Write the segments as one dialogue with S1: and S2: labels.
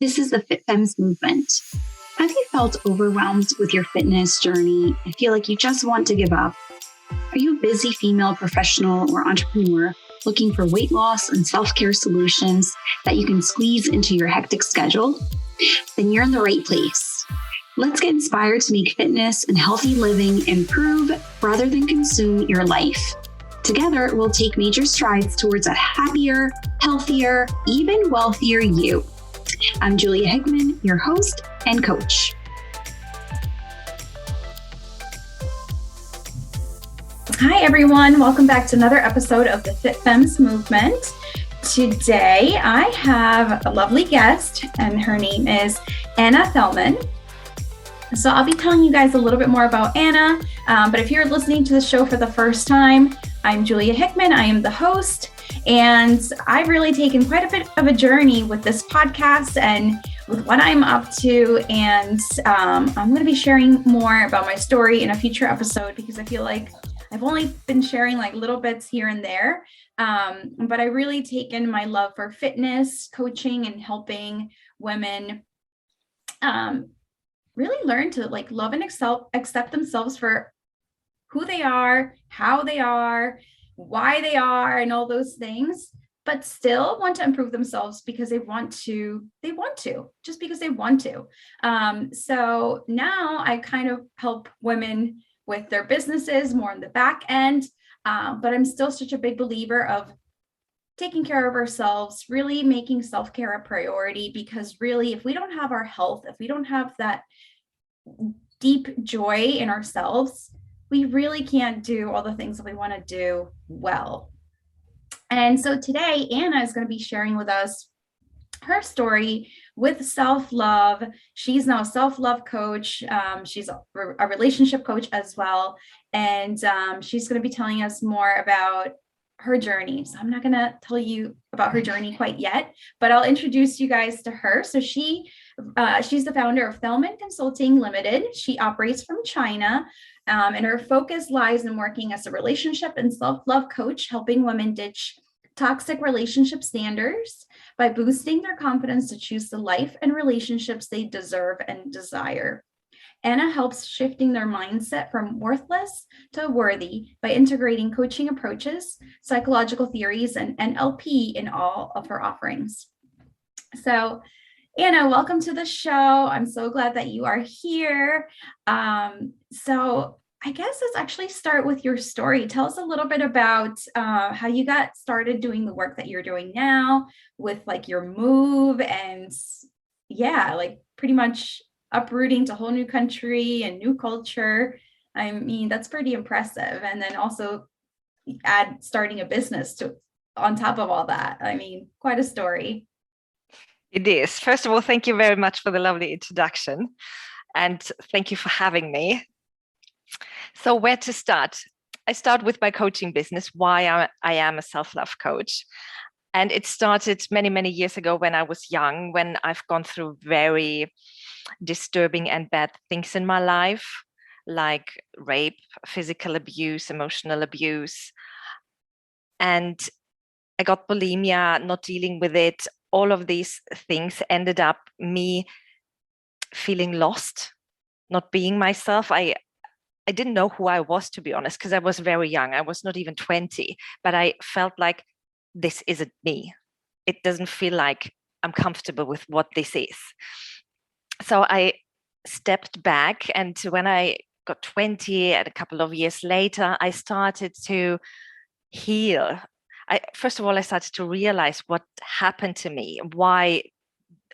S1: This is the Fit Femmes movement. Have you felt overwhelmed with your fitness journey and feel like you just want to give up? Are you a busy female professional or entrepreneur looking for weight loss and self-care solutions that you can squeeze into your hectic schedule? Then you're in the right place. Let's get inspired to make fitness and healthy living improve rather than consume your life. Together, we'll take major strides towards a happier, healthier, even wealthier you. I'm Julia Hickman, your host and coach. Hi, everyone. Welcome back to another episode of the Fit Femmes movement. Today, I have a lovely guest, and her name is Anna Thelmann. So I'll be telling you guys a little bit more about Anna, but if you're listening to the show for the first time, I'm Julia Hickman. I am the host, and I've really taken quite a bit of a journey with this podcast and with what I'm up to, and I'm going to be sharing more about my story in a future episode because I feel like I've only been sharing like little bits here and there, but I really taken my love for fitness, coaching, and helping women really learn to like love and accept themselves for who they are, how they are, why they are, and all those things, but still want to improve themselves because they want to, just because they want to. So now I kind of help women with their businesses more on the back end, but I'm still such a big believer of taking care of ourselves, really making self-care a priority, because really, if we don't have our health, if we don't have that deep joy in ourselves, we really can't do all the things that we want to do well. And so today, Anna is going to be sharing with us her story with self-love. She's now a self-love coach. She's a relationship coach as well. And she's going to be telling us more about her journey. So I'm not going to tell you about her journey quite yet, but I'll introduce you guys to her. So she's the founder of Thelmann Consulting Limited. She operates from China, and her focus lies in working as a relationship and self-love coach, helping women ditch toxic relationship standards by boosting their confidence to choose the life and relationships they deserve and desire. Anna helps shifting their mindset from worthless to worthy by integrating coaching approaches, psychological theories, and NLP in all of her offerings. So, Anna, welcome to the show. I'm so glad that you are here. So I guess let's actually start with your story. Tell us a little bit about how you got started doing the work that you're doing now with like your move and like pretty much uprooting to a whole new country and new culture. I mean, that's pretty impressive. And then also starting a business on top of all that. I mean, quite a story.
S2: It is. First of all, thank you very much for the lovely introduction. And thank you for having me. So where to start? I start with my coaching business, why I am a self-love coach. And it started many, many years ago when I was young, when I've gone through very disturbing and bad things in my life, like rape, physical abuse, emotional abuse. And I got bulimia, not dealing with it. All of these things ended up me feeling lost, not being myself. I didn't know who I was, to be honest, because I was very young. I was not even 20, but I felt like this isn't me. It doesn't feel like I'm comfortable with what this is. So I stepped back, and when I got 20 and a couple of years later, I started to heal. First of all, I started to realize what happened to me, why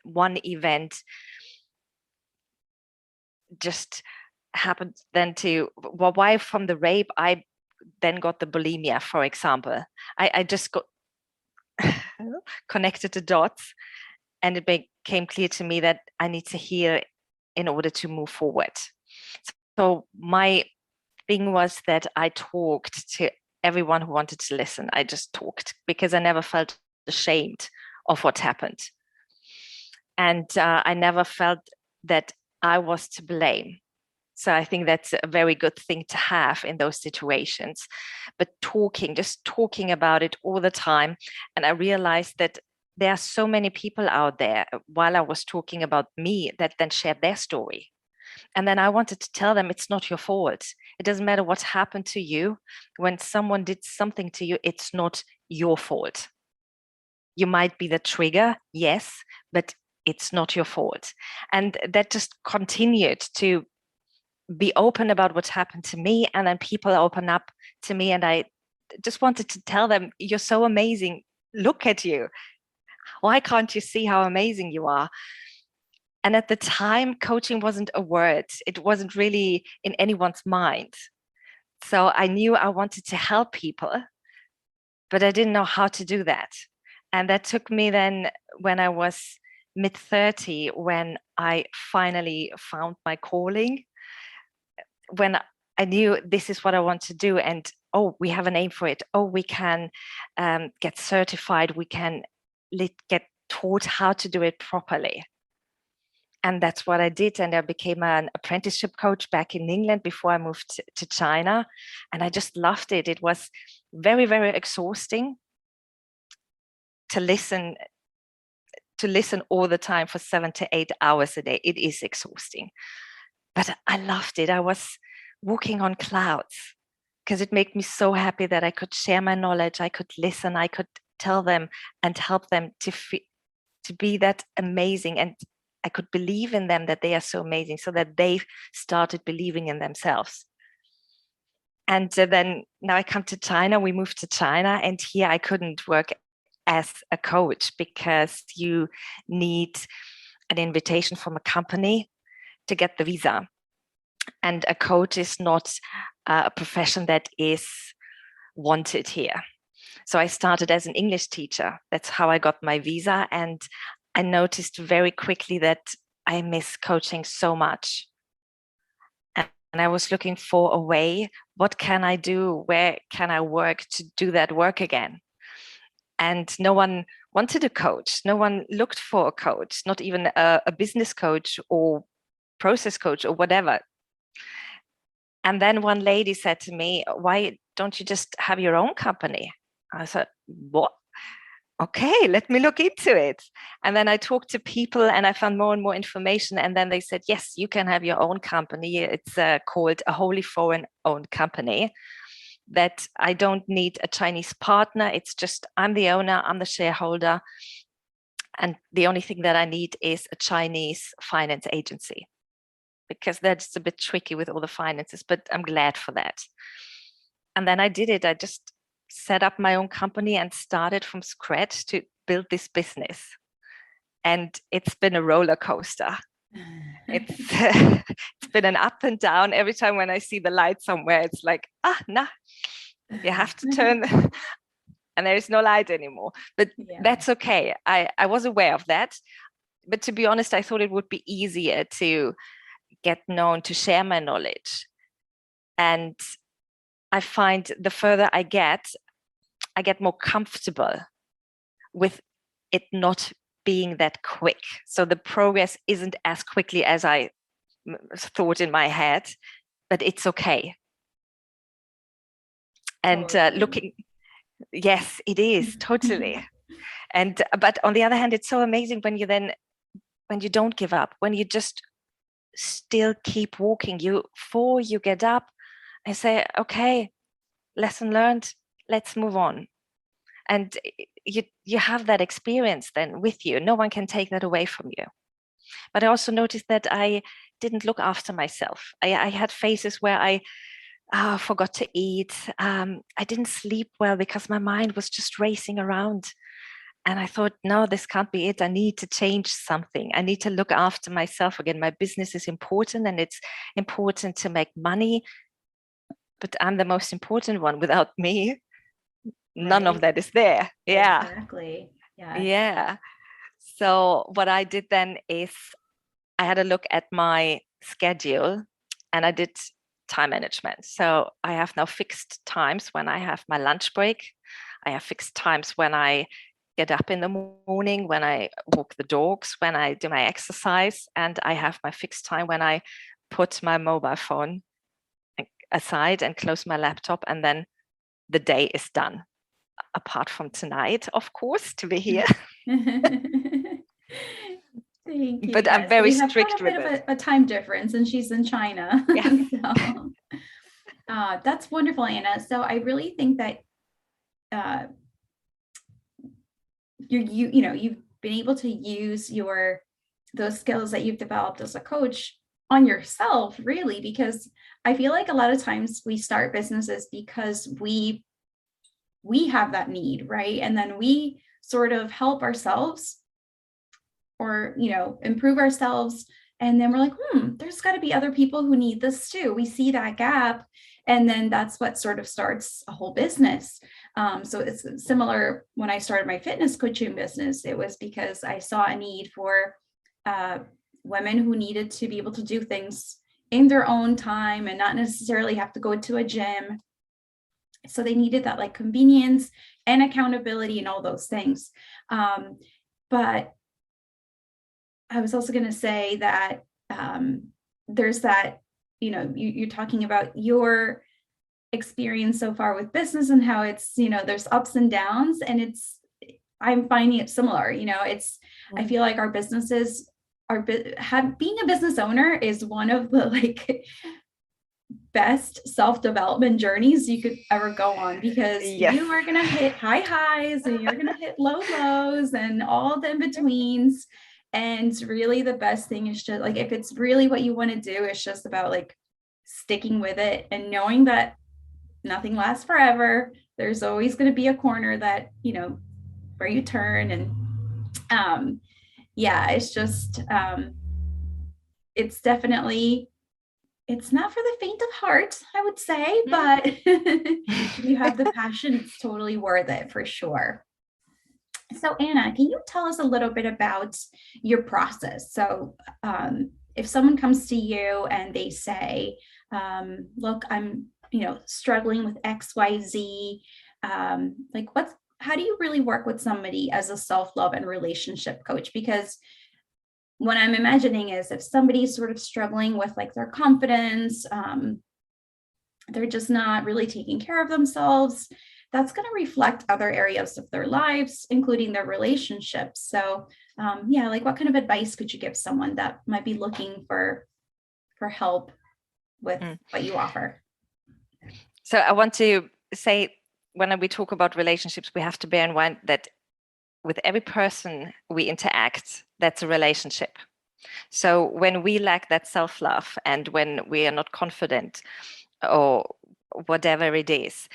S2: one event just happened then to, why from the rape, I then got the bulimia, for example. I just got connected the dots, and it became clear to me that I need to heal in order to move forward. So my thing was that I talked to everyone who wanted to listen. I just talked because I never felt ashamed of what happened. And I never felt that I was to blame. So I think that's a very good thing to have in those situations. But just talking about it all the time. And I realized that there are so many people out there, while I was talking about me, that then shared their story. And then I wanted to tell them, it's not your fault. It doesn't matter what happened to you. When someone did something to you, it's not your fault. You might be the trigger, yes, but it's not your fault. And that just continued to be open about what happened to me. And then people open up to me. And I just wanted to tell them, you're so amazing. Look at you. Why can't you see how amazing you are? And at the time, coaching wasn't a word. It wasn't really in anyone's mind. So I knew I wanted to help people, but I didn't know how to do that. And that took me then, when I was mid-30, when I finally found my calling, when I knew this is what I want to do. And, oh, we have a name for it. Oh, we can get certified. We can get taught how to do it properly. And that's what I did. And I became an apprenticeship coach back in England before I moved to China. And I just loved it. It was very, very exhausting to listen all the time for 7 to 8 hours a day. It is exhausting, but I loved it. I was walking on clouds because it made me so happy that I could share my knowledge. I could listen. I could tell them and help them to be that amazing. And I could believe in them, that they are so amazing, so that they started believing in themselves. And then now I come to China. We moved to China, and here I couldn't work as a coach because you need an invitation from a company to get the visa. And a coach is not a profession that is wanted here. So I started as an English teacher. That's how I got my visa. And I noticed very quickly that I miss coaching so much. And I was looking for a way, what can I do? Where can I work to do that work again? And no one wanted a coach. No one looked for a coach, not even a business coach or process coach or whatever. And then one lady said to me, why don't you just have your own company? I said, what? Okay, let me look into it. And then I talked to people and I found more and more information. And then they said, yes, you can have your own company. It's called a wholly foreign owned company, that I don't need a Chinese partner. It's just, I'm the owner, I'm the shareholder. And the only thing that I need is a Chinese finance agency, because that's a bit tricky with all the finances, but I'm glad for that. And then I did it. I just set up my own company and started from scratch to build this business. And it's been a roller coaster. It's been an up and down. Every time when I see the light somewhere, it's like, nah, you have to turn and there is no light anymore. But that's okay. I was aware of that. But to be honest, I thought it would be easier to get known, to share my knowledge. And I find the further I get more comfortable with it not being that quick. So the progress isn't as quickly as I thought in my head, but it's okay. And looking, yes, it is totally. And but on the other hand, it's so amazing when you don't give up, when you just still keep walking. Before you get up and say, okay, lesson learned, let's move on. And you have that experience then with you. No one can take that away from you. But I also noticed that I didn't look after myself. I had phases where I forgot to eat. I didn't sleep well because my mind was just racing around. And I thought, no, this can't be it. I need to change something. I need to look after myself again. My business is important and it's important to make money. But I'm the most important one. Without me, none of that is there. Yeah.
S1: Exactly. Yeah.
S2: Yeah. So what I did then is I had a look at my schedule and I did time management. So I have now fixed times when I have my lunch break. I have fixed times when I get up in the morning, when I walk the dogs, when I do my exercise, and I have my fixed time when I put my mobile phone aside and close my laptop, and then the day is done. Apart from tonight, of course, to be here.
S1: Thank you.
S2: But I'm
S1: Yes,
S2: very
S1: we have quite
S2: strict
S1: a bit
S2: with
S1: of
S2: it.
S1: a time difference, and she's in China.
S2: Yes.
S1: So that's wonderful, Anna. So I really think that uh, you've been able to use those skills that you've developed as a coach on yourself, really, because I feel like a lot of times we start businesses because we have that need, right? And then we sort of help ourselves or improve ourselves, and then we're like, there's got to be other people who need this too. We see that gap, and then that's what sort of starts a whole business. So it's similar when I started my fitness coaching business. It was because I saw a need for uh, women who needed to be able to do things in their own time and not necessarily have to go to a gym. So they needed that like convenience and accountability and all those things. But I was also going to say that there's that, you're talking about your experience so far with business and how it's, there's ups and downs, and I'm finding it similar. I feel like our businesses being a business owner is one of the like best self-development journeys you could ever go on, because
S2: Yes.
S1: you are going to hit high highs and you're going to hit low lows and all the in-betweens. And really the best thing is just like, if it's really what you want to do, it's just about like sticking with it and knowing that nothing lasts forever. There's always going to be a corner that, where you turn. And yeah, it's just, it's definitely, it's not for the faint of heart, I would say, but if you have the passion, it's totally worth it for sure. So Anna, can you tell us a little bit about your process? So if someone comes to you and they say, look, I'm, struggling with XYZ, like how do you really work with somebody as a self-love and relationship coach? Because what I'm imagining is if somebody's sort of struggling with like their confidence, they're just not really taking care of themselves, that's going to reflect other areas of their lives, including their relationships. So yeah, like what kind of advice could you give someone that might be looking for help with what you offer?
S2: So I want to say, when we talk about relationships, we have to bear in mind that with every person we interact, that's a relationship. So when we lack that self-love and when we are not confident or whatever it is,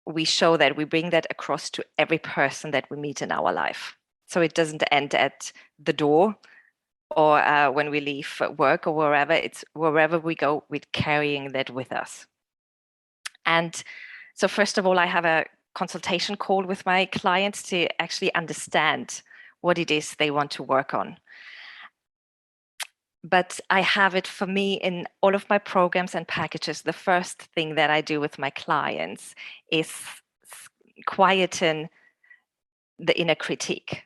S2: we show that, we bring that across to every person that we meet in our life. So it doesn't end at the door or when we leave work or wherever. It's wherever we go, we're carrying that with us. And so first of all, I have a consultation call with my clients to actually understand what it is they want to work on. But I have it for me in all of my programs and packages. The first thing that I do with my clients is quieten the inner critique.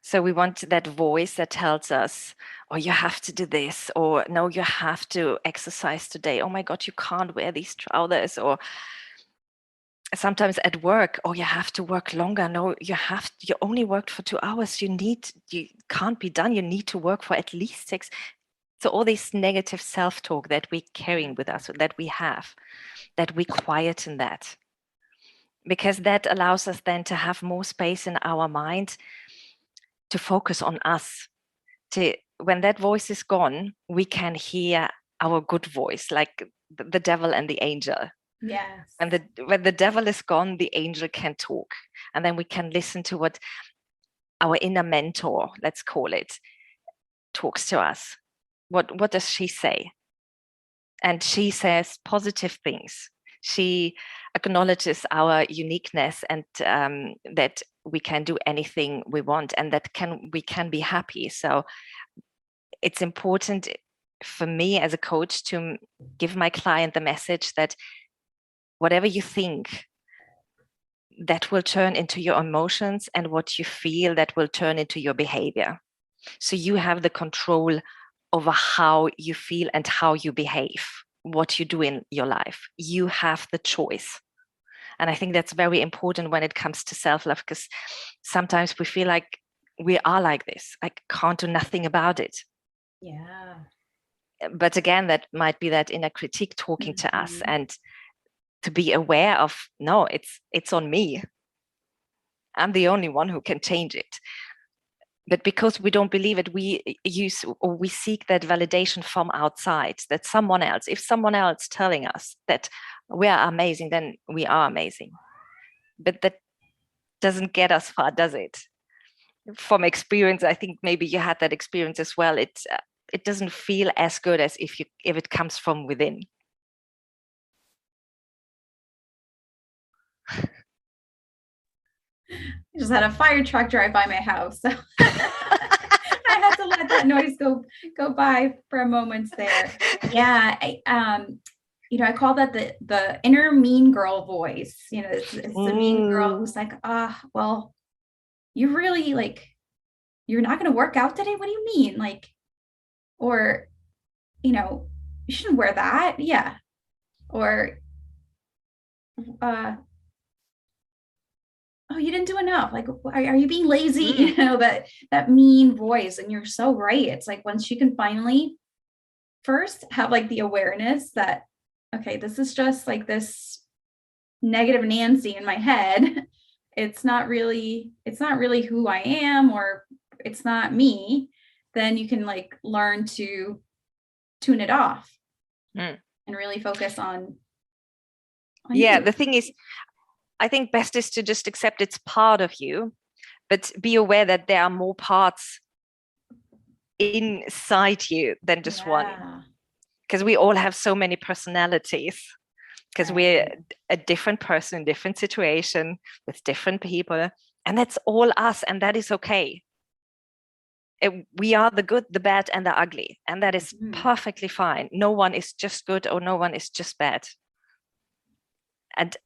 S2: So we want that voice that tells us, oh, you have to do this, or no, you have to exercise today. Oh my God, you can't wear these trousers. Or sometimes at work, oh, you have to work longer. No, you only worked for 2 hours. You can't be done. You need to work for at least 6. So all this negative self-talk that we're carrying with us, that we have, that we quieten that. Because that allows us then to have more space in our mind to focus on us. When that voice is gone, we can hear our good voice, like the devil and the angel.
S1: Yes.
S2: When the devil is gone, the angel can talk. And then we can listen to what our inner mentor, let's call it, talks to us. What does she say? And she says positive things. She acknowledges our uniqueness and that we can do anything we want and that we can be happy. So it's important for me as a coach to give my client the message that whatever you think, that will turn into your emotions, and what you feel, that will turn into your behavior. So you have the control over how you feel and how you behave, what you do in your life. You have the choice. And I think that's very important when it comes to self-love, because sometimes we feel like we are like this. I can't do nothing about it.
S1: Yeah.
S2: But again, that might be that inner critique talking to us,
S1: Mhm.
S2: and to be aware of, no, it's on me. I'm the only one who can change it. But because we don't believe it, we use, or we seek that validation from outside, that someone else, if someone else telling us that we are amazing, then we are amazing. But that doesn't get us far, does it? From experience, I think maybe you had that experience as well. It doesn't feel as good as if it comes from within.
S1: I just had a fire truck drive by my house, so I had to let that noise go by for a moment there. Yeah, I call that the inner mean girl voice. It's the mean girl who's like, well, you really like, you're not going to work out today. What do you mean? Like, or you shouldn't wear that. Yeah, or uh, oh, you didn't do enough. Like, are you being lazy? That mean voice. And you're so right. It's like once you can finally first have like the awareness that, okay, this is just like this negative Nancy in my head. It's not really who I am, or it's not me. Then you can like learn to tune it off and really focus on
S2: yeah,
S1: you.
S2: the thing is, I think best is to just accept it's part of you, but be aware that there are more parts inside you than just one. Because we all have so many personalities, because we're a different person in different situation with different people, and that's all us, and that is okay. We are the good, the bad, and the ugly, and that is perfectly fine. No one is just good, or no one is just bad. And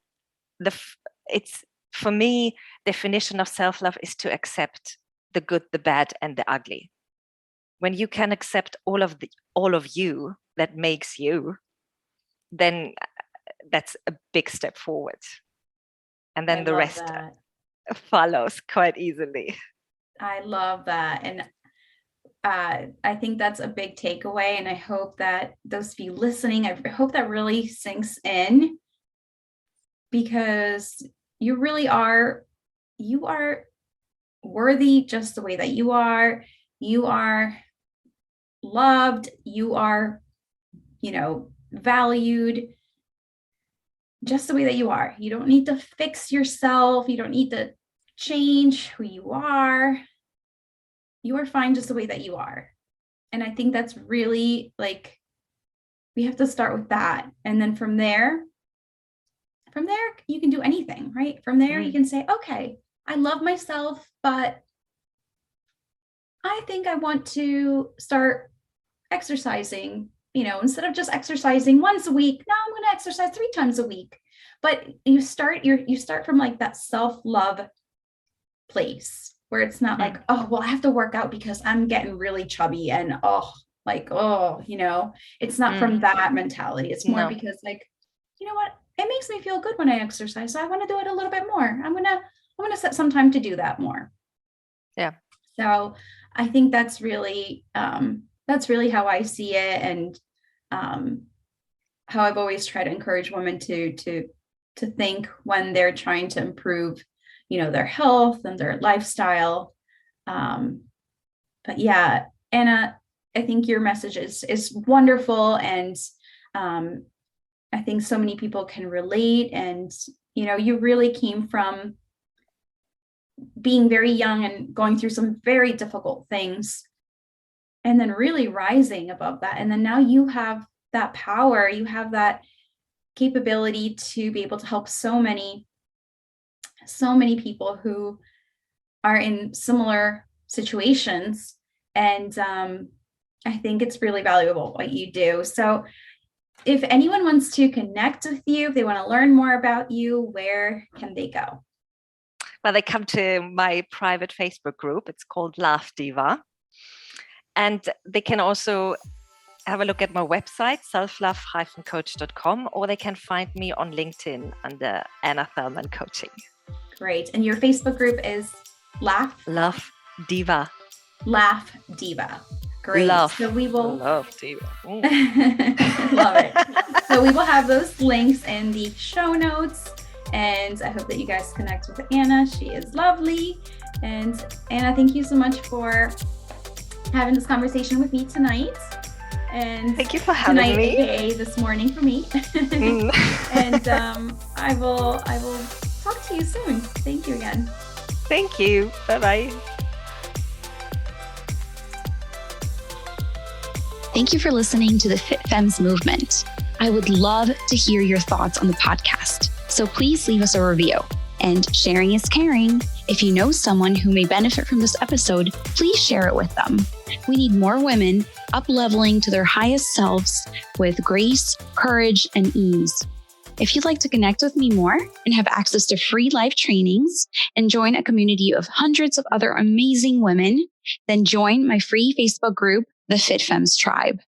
S2: it's, for me, definition of self-love is to accept the good, the bad, and the ugly. When you can accept all of you that makes you, then that's a big step forward. And then the rest follows quite easily.
S1: I love that. And I think that's a big takeaway. And I hope that those of you listening, I hope that really sinks in, because you really are, you are worthy just the way that you are. You are loved. You are, valued just the way that you are. You don't need to fix yourself. You don't need to change who you are. You are fine just the way that you are. And I think that's really like, we have to start with that. And then from there, you can do anything, right? From there, you can say, okay, I love myself, but I think I want to start exercising, instead of just exercising once a week. Now I'm going to exercise 3 times a week. But you start from like that self-love place where it's not like, oh, well, I have to work out because I'm getting really chubby and it's not from that mentality. It's more because like, you know what? It makes me feel good when I exercise. So I want to do it a little bit more. I'm gonna set some time to do that more.
S2: Yeah.
S1: So I think that's really how I see it, and how I've always tried to encourage women to think when they're trying to improve, their health and their lifestyle. But yeah, Anna, I think your message is wonderful, and I think so many people can relate. And you really came from being very young and going through some very difficult things, and then really rising above that. And then now you have that power, you have that capability to be able to help so many people who are in similar situations. And I think it's really valuable what you do. So if anyone wants to connect with you, if they want to learn more about you, where can they go?
S2: Well, they come to my private Facebook group. It's called Laugh Diva. And they can also have a look at my website, selflove-coach.com, or they can find me on LinkedIn under Anna Thelmann Coaching.
S1: Great. And your Facebook group is Laugh
S2: Diva.
S1: Laugh Diva. Great. So we will
S2: Love Diva.
S1: Love it. So we will have those links in the show notes. And I hope that you guys connect with Anna. She is lovely. And Anna, thank you so much for having this conversation with me tonight. And
S2: thank you for having me.
S1: AKA this morning for me. And I will talk to you soon. Thank you again.
S2: Thank you. Bye-bye.
S3: Thank you for listening to the Fit Femmes movement. I would love to hear your thoughts on the podcast, so please leave us a review. And sharing is caring. If you know someone who may benefit from this episode, please share it with them. We need more women up-leveling to their highest selves with grace, courage, and ease. If you'd like to connect with me more and have access to free live trainings and join a community of hundreds of other amazing women, then join my free Facebook group, the Fit Femmes Tribe.